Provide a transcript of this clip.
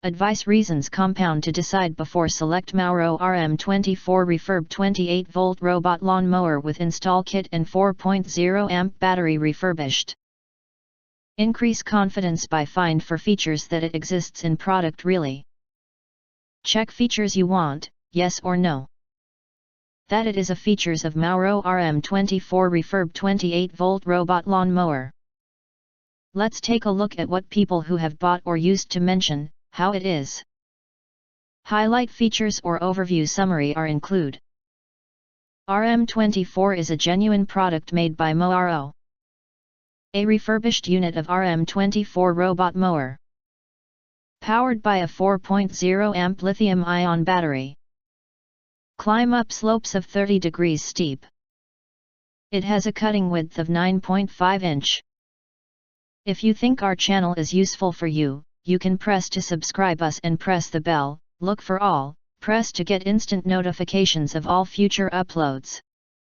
Advice reasons compound to decide before select Mowro RM24REFURB 28V robot lawn mower with install kit and 4.0 amp battery refurbished. Increase confidence by find for features that it exists in product really. Check features you want, yes or no. That it is a features of Mowro RM24REFURB 28V robot lawn mower. Let's take a look at what people who have bought or used to mention how it is. Highlight features or overview summary are include. RM24 is a genuine product made by Mower, a refurbished unit of RM24 robot mower. Powered by a 4.0 amp lithium-ion battery. Climb up slopes of 30 degrees steep. It has a cutting width of 9.5 inch. If you think our channel is useful for you, you can press to subscribe us and press the bell, look for all, press to get instant notifications of all future uploads.